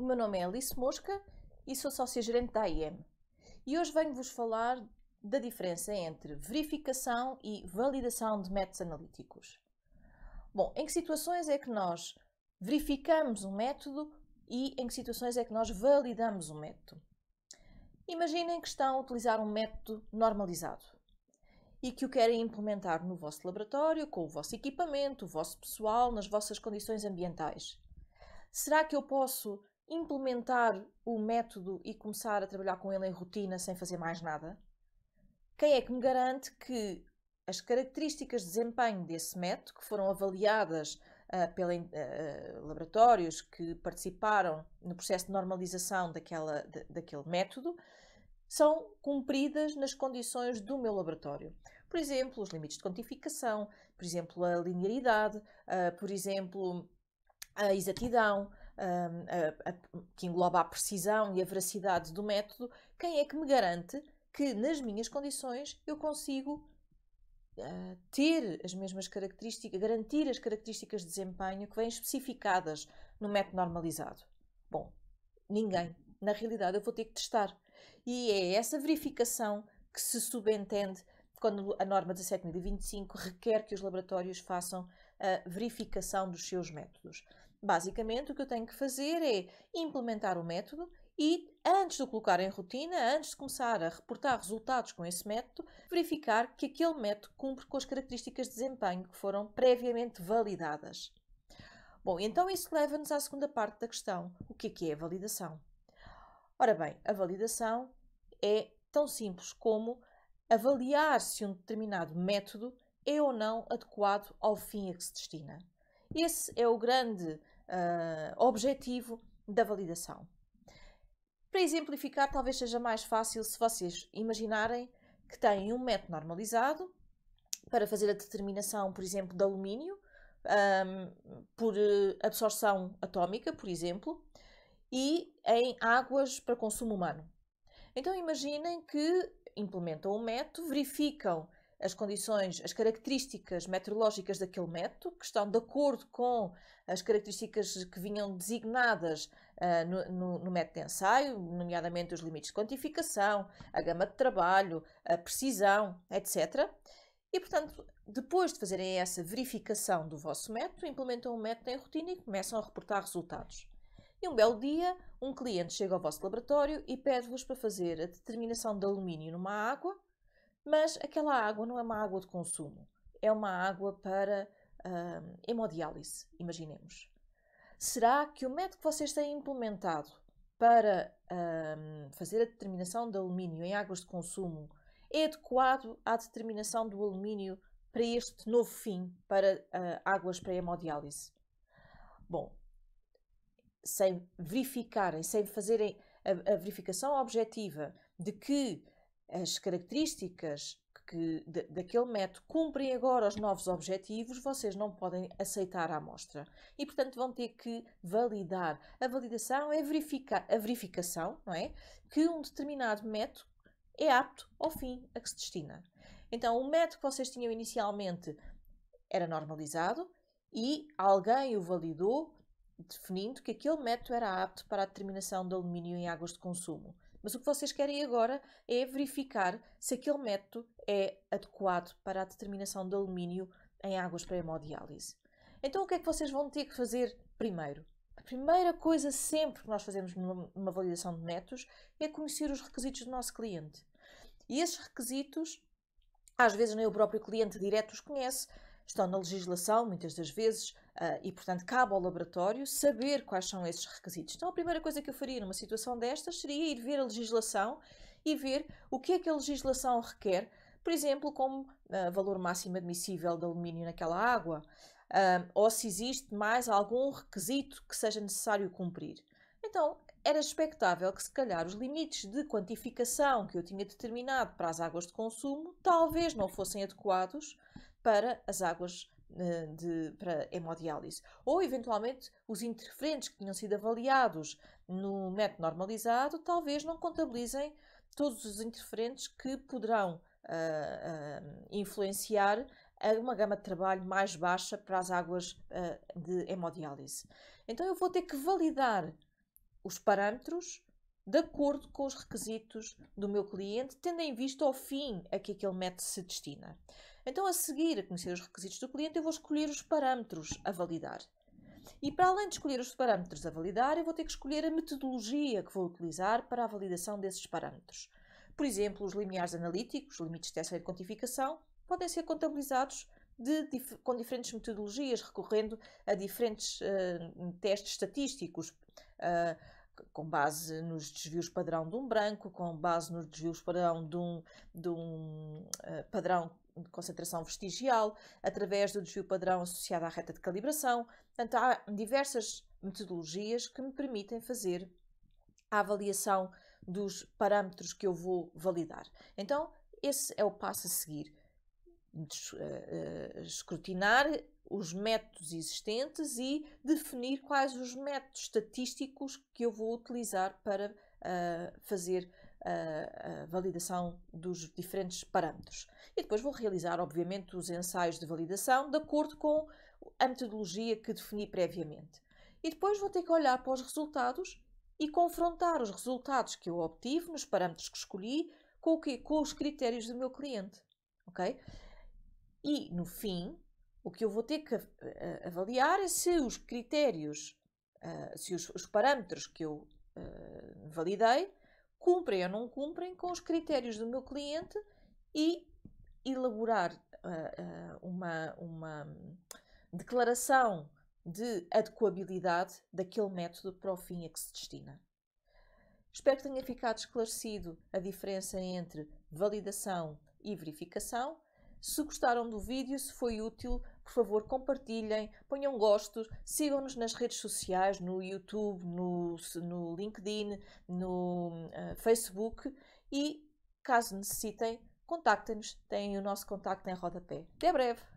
O meu nome é Alice Mosca e sou sócia-gerente da AIM. E hoje venho-vos falar da diferença entre verificação e validação de métodos analíticos. Bom, em que situações é que nós verificamos um método e em que situações é que nós validamos um método? Imaginem que estão a utilizar um método normalizado e que o querem implementar no vosso laboratório, com o vosso equipamento, o vosso pessoal, nas vossas condições ambientais. Será que eu posso implementar o método e começar a trabalhar com ele em rotina sem fazer mais nada? Quem é que me garante que as características de desempenho desse método, que foram avaliadas pelos laboratórios que participaram no processo de normalização daquele método, são cumpridas nas condições do meu laboratório? Por exemplo, os limites de quantificação, por exemplo, a linearidade, por exemplo, a exatidão, que engloba a precisão e a veracidade do método. Quem é que me garante que nas minhas condições eu consigo ter as mesmas características, garantir as características de desempenho que vêm especificadas no método normalizado? Bom, ninguém. Na realidade, eu vou ter que testar. E é essa verificação que se subentende quando a norma 17.025 requer que os laboratórios façam a verificação dos seus métodos. Basicamente, o que eu tenho que fazer é implementar o método e, antes de o colocar em rotina, antes de começar a reportar resultados com esse método, verificar que aquele método cumpre com as características de desempenho que foram previamente validadas. Bom, então isso leva-nos à segunda parte da questão. O que é a validação? Ora bem, a validação é tão simples como avaliar se um determinado método é ou não adequado ao fim a que se destina. Esse é o grande objetivo da validação. Para exemplificar, talvez seja mais fácil se vocês imaginarem que têm um método normalizado para fazer a determinação, por exemplo, de alumínio, por absorção atómica, por exemplo, e em águas para consumo humano. Então imaginem que implementam um método, verificam as condições, as características meteorológicas daquele método, que estão de acordo com as características que vinham designadas no método de ensaio, nomeadamente os limites de quantificação, a gama de trabalho, a precisão, etc. E, portanto, depois de fazerem essa verificação do vosso método, implementam o método em rotina e começam a reportar resultados. E um belo dia, um cliente chega ao vosso laboratório e pede-vos para fazer a determinação de alumínio numa água, mas aquela água não é uma água de consumo, é uma água para hemodiálise, imaginemos. Será que o método que vocês têm implementado para fazer a determinação de alumínio em águas de consumo é adequado à determinação do alumínio para este novo fim, para águas para hemodiálise? Bom, sem verificarem, sem fazerem a verificação objetiva de que as características daquele método cumprem agora os novos objetivos, vocês não podem aceitar a amostra. E, portanto, vão ter que validar. A validação é a verificação, não é? Que um determinado método é apto ao fim a que se destina. Então, o método que vocês tinham inicialmente era normalizado e alguém o validou, definindo que aquele método era apto para a determinação de alumínio em águas de consumo. Mas o que vocês querem agora é verificar se aquele método é adequado para a determinação de alumínio em águas para hemodiálise. Então o que é que vocês vão ter que fazer primeiro? A primeira coisa sempre que nós fazemos numa validação de métodos é conhecer os requisitos do nosso cliente. E esses requisitos, às vezes nem o próprio cliente direto os conhece, estão na legislação, muitas das vezes, e, portanto, cabe ao laboratório saber quais são esses requisitos. Então, a primeira coisa que eu faria numa situação destas seria ir ver a legislação e ver o que é que a legislação requer, por exemplo, como valor máximo admissível de alumínio naquela água, ou se existe mais algum requisito que seja necessário cumprir. Então, era expectável que, se calhar, os limites de quantificação que eu tinha determinado para as águas de consumo talvez não fossem adequados para as águas para hemodiálise. Ou, eventualmente, os interferentes que tinham sido avaliados no método normalizado talvez não contabilizem todos os interferentes que poderão influenciar uma gama de trabalho mais baixa para as águas de hemodiálise. Então eu vou ter que validar os parâmetros de acordo com os requisitos do meu cliente, tendo em vista ao fim a que aquele método se destina. Então, a seguir a conhecer os requisitos do cliente, eu vou escolher os parâmetros a validar. E para além de escolher os parâmetros a validar, eu vou ter que escolher a metodologia que vou utilizar para a validação desses parâmetros. Por exemplo, os limiares analíticos, limites de teste de quantificação, podem ser contabilizados com diferentes metodologias, recorrendo a diferentes testes estatísticos, com base nos desvios padrão de um branco, com base nos desvios padrão de um padrão de concentração vestigial, através do desvio padrão associado à reta de calibração. Portanto, há diversas metodologias que me permitem fazer a avaliação dos parâmetros que eu vou validar. Então, esse é o passo a seguir. Escrutinar os métodos existentes e definir quais os métodos estatísticos que eu vou utilizar para fazer a validação dos diferentes parâmetros. E depois vou realizar, obviamente, os ensaios de validação de acordo com a metodologia que defini previamente. E depois vou ter que olhar para os resultados e confrontar os resultados que eu obtive nos parâmetros que escolhi com os critérios do meu cliente. Ok? E, no fim, o que eu vou ter que avaliar é se os critérios, se os parâmetros que eu validei cumprem ou não cumprem com os critérios do meu cliente e elaborar uma declaração de adequabilidade daquele método para o fim a que se destina. Espero que tenha ficado esclarecido a diferença entre validação e verificação. Se gostaram do vídeo, se foi útil, por favor compartilhem, ponham gosto, sigam-nos nas redes sociais, no YouTube, no LinkedIn, no Facebook e, caso necessitem, contactem-nos, têm o nosso contacto em rodapé. Até breve!